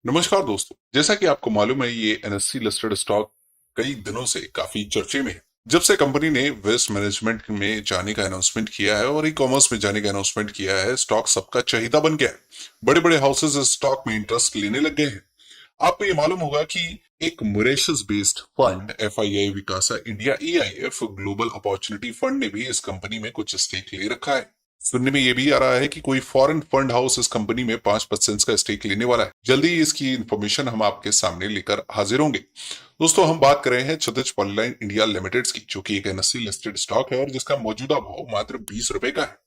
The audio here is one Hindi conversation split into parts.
नमस्कार दोस्तों, जैसा कि आपको मालूम है ये एनएससी लिस्टेड स्टॉक कई दिनों से काफी चर्चे में है। जब से कंपनी ने वेस्ट मैनेजमेंट में जाने का अनाउंसमेंट किया है और ई कॉमर्स में जाने का अनाउंसमेंट किया है, स्टॉक सबका चाहिदा बन गया है। बड़े बड़े हाउसेज इस स्टॉक में इंटरेस्ट लेने लग गए हैं। आपको ये मालूम होगा कि एक मॉरिशस बेस्ड फंड एफआईआई विकासा India EIF global opportunity fund ने भी इस कंपनी में कुछ स्टेक ले रखा है। सुनने में ये भी आ रहा है कि कोई फॉरेन फंड हाउस इस कंपनी में 5% का स्टेक लेने वाला है। जल्दी ही इसकी इंफॉर्मेशन हम आपके सामने लेकर हाजिर होंगे। दोस्तों, हम बात कर रहे हैं क्षितिज पॉलीलाइन इंडिया लिमिटेड की, जो कि एक एनएससी लिस्टेड स्टॉक है और जिसका मौजूदा भाव मात्र 20 रुपए का है।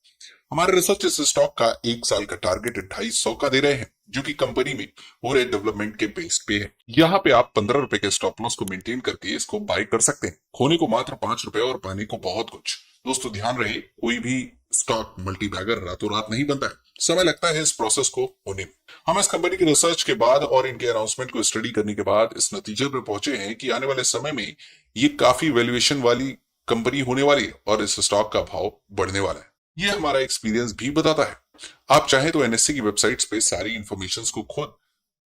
हमारे रिसर्च इस स्टॉक का 1 साल का टारगेट 250 का दे रहे हैं, जो कि कंपनी में हो रहे डेवलपमेंट के बेस पे है। यहाँ पे आप 15 रुपए के स्टॉप लॉस को मेंटेन करके इसको बाय कर सकते हैं। खोने को मात्र 5 रुपए और पाने को बहुत कुछ। दोस्तों, ध्यान रहे, कोई भी स्टॉक मल्टी बैगर रातों रात नहीं बनता है, समय लगता है इस प्रोसेस को होने में। हम इस कंपनी की रिसर्च के बाद और इनके अनाउंसमेंट को स्टडी करने के बाद इस नतीजे पर पहुंचे हैं कि आने वाले समय में ये काफी वैल्यूएशन वाली कंपनी होने वाली है और इस स्टॉक का भाव बढ़ने वाला है। ये हमारा एक्सपीरियंस भी बताता है। आप चाहें तो एनएससी की वेबसाइट्स पे सारी इंफॉर्मेशन को खुद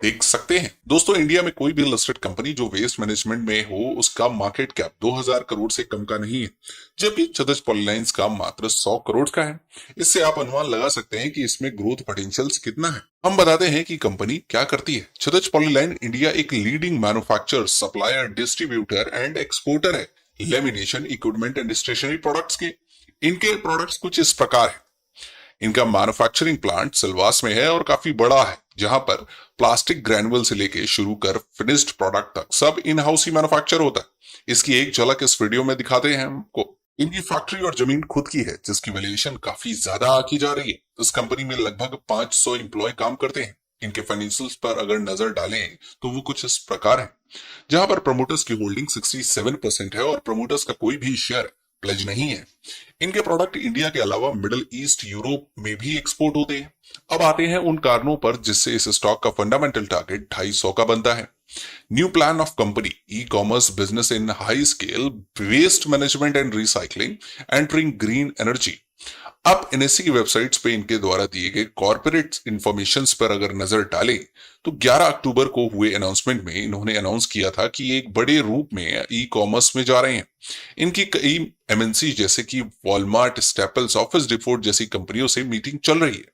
देख सकते हैं। दोस्तों, इंडिया में कोई भी लिस्टेड कंपनी जो वेस्ट मैनेजमेंट में हो उसका मार्केट कैप 2000 करोड़ से कम का नहीं है, जबकि क्षितिज पॉलीलाइंस का मात्र 100 करोड़ का है। इससे आप अनुमान लगा सकते हैं कि इसमें ग्रोथ पोटेंशियल कितना है। हम बताते हैं कि कंपनी क्या करती है। क्षितिज पॉलीलाइन इंडिया एक leading manufacturer, supplier, distributor and exporter है lamination equipment and stationery products के। इनके प्रोडक्ट्स कुछ इस प्रकार है। इनका मैन्युफैक्चरिंग प्लांट सिलवास में है और काफी बड़ा है, जहां पर प्लास्टिक ग्रैनुअल से लेके शुरू कर फिनिश्ड प्रोडक्ट तक सब इन हाउस ही मैन्युफैक्चर होता है। इसकी एक झलक इस वीडियो में दिखाते हैं हमको। इनकी फैक्ट्री और जमीन खुद की है, जिसकी वैल्यूएशन काफी ज्यादा आकी जा रही है। इस कंपनी में लगभग 500 एम्प्लॉय काम करते हैं। इनके फाइनेंशियल्स पर अगर नजर डालें तो वो कुछ इस प्रकार है, जहां पर प्रमोटर्स की होल्डिंग 67% है और प्रमोटर्स का कोई भी शेयर प्लेज नहीं है। इनके प्रोडक्ट इंडिया के अलावा मिडिल ईस्ट, यूरोप में भी एक्सपोर्ट होते हैं। अब आते हैं उन कारणों पर जिससे इस स्टॉक का फंडामेंटल टारगेट 250 का बनता है। New plan of company, e commerce business in high scale, waste management and recycling, entering green energy. अब एनएससी की वेबसाइट्स पे इनके द्वारा दिए गए कॉर्पोरेट इंफॉर्मेशन पर अगर नजर डालें तो 11 अक्टूबर को हुए अनाउंसमेंट में इन्होंने अनाउंस किया था कि एक बड़े रूप में ई कॉमर्स में जा रहे हैं। इनकी कई एमएनसी जैसे कि वॉलमार्ट, स्टेपल्स, ऑफिस डिपोट जैसी कंपनियों से मीटिंग चल रही है।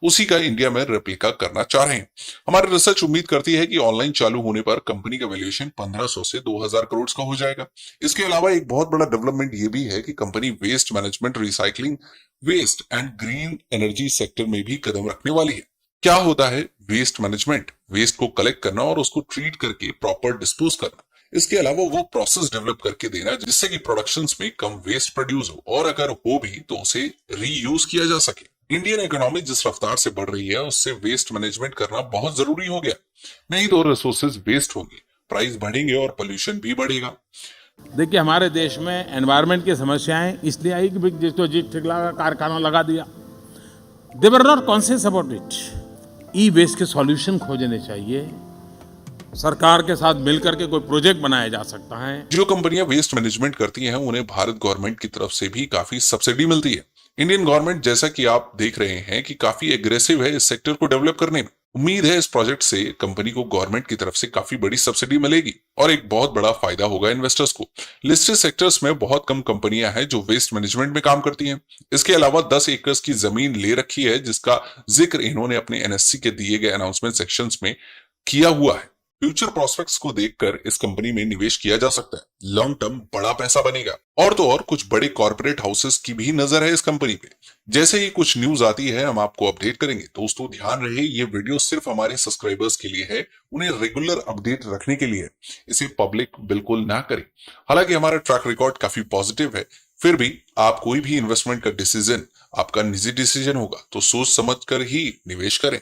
उसी का इंडिया में रेप्लिका करना चाह रहे हैं। हमारी रिसर्च उम्मीद करती है कि ऑनलाइन चालू होने पर कंपनी का वैल्यूएशन 1500 से 2000 करोड़ का हो जाएगा। इसके अलावा एक बहुत बड़ा डेवलपमेंट ये भी है कि company waste management, recycling, waste and green energy sector में भी कदम रखने वाली है। क्या होता है वेस्ट मैनेजमेंट? वेस्ट को कलेक्ट करना और उसको ट्रीट करके प्रॉपर डिस्पोज करना। इसके अलावा वो प्रोसेस डेवलप करके देना जिससे कि प्रोडक्शंस में कम वेस्ट प्रोड्यूस हो, और अगर हो भी तो उसे रीयूज किया जा सके। इंडियन इकोनॉमी जिस रफ्तार से बढ़ रही है उससे वेस्ट मैनेजमेंट करना बहुत जरूरी हो गया, नहीं तो रिसोर्सेज वेस्ट होंगे, प्राइस बढ़ेंगे और पोल्यूशन भी बढ़ेगा। देखिए, हमारे देश में एनवायरनमेंट की समस्याएं इसलिए आई कि जिसको जी ठीक लगा कारखाना लगा दिया। They were not conscious about it. E waste के सॉल्यूशन खोजने चाहिए। सरकार के साथ मिलकर के कोई प्रोजेक्ट बनाया जा सकता है। जो कंपनियां वेस्ट मैनेजमेंट करती हैं उन्हें भारत गवर्नमेंट की तरफ से भी काफी सब्सिडी मिलती है। इंडियन गवर्नमेंट, जैसा कि आप देख रहे हैं, कि काफी एग्रेसिव है इस सेक्टर को डेवलप करने में। उम्मीद है इस प्रोजेक्ट से कंपनी को गवर्नमेंट की तरफ से काफी बड़ी सब्सिडी मिलेगी और एक बहुत बड़ा फायदा होगा इन्वेस्टर्स को। लिस्टेड सेक्टर्स में बहुत कम कंपनियां हैं जो वेस्ट मैनेजमेंट में काम करती हैं। इसके अलावा 10 एकड़ की जमीन ले रखी है, जिसका जिक्र इन्होंने अपने एनएससी के दिए गए अनाउंसमेंट सेक्शंस में किया हुआ है। फ्यूचर प्रोस्पेक्ट्स को देखकर इस कंपनी में निवेश किया जा सकता है। लॉन्ग टर्म बड़ा पैसा बनेगा। और तो और कुछ बड़े कॉर्पोरेट हाउसेस की भी नजर है इस कंपनी पे। जैसे ही कुछ न्यूज आती है हम आपको अपडेट करेंगे। दोस्तों, ध्यान रहे, ये वीडियो सिर्फ हमारे सब्सक्राइबर्स के लिए है, उन्हें रेगुलर अपडेट रखने के लिए है। इसे पब्लिक बिल्कुल ना करें। हालांकि हमारा ट्रैक रिकॉर्ड काफी पॉजिटिव है, फिर भी आप कोई भी इन्वेस्टमेंट का डिसीजन आपका निजी डिसीजन होगा, तो सोच समझ कर ही निवेश करें।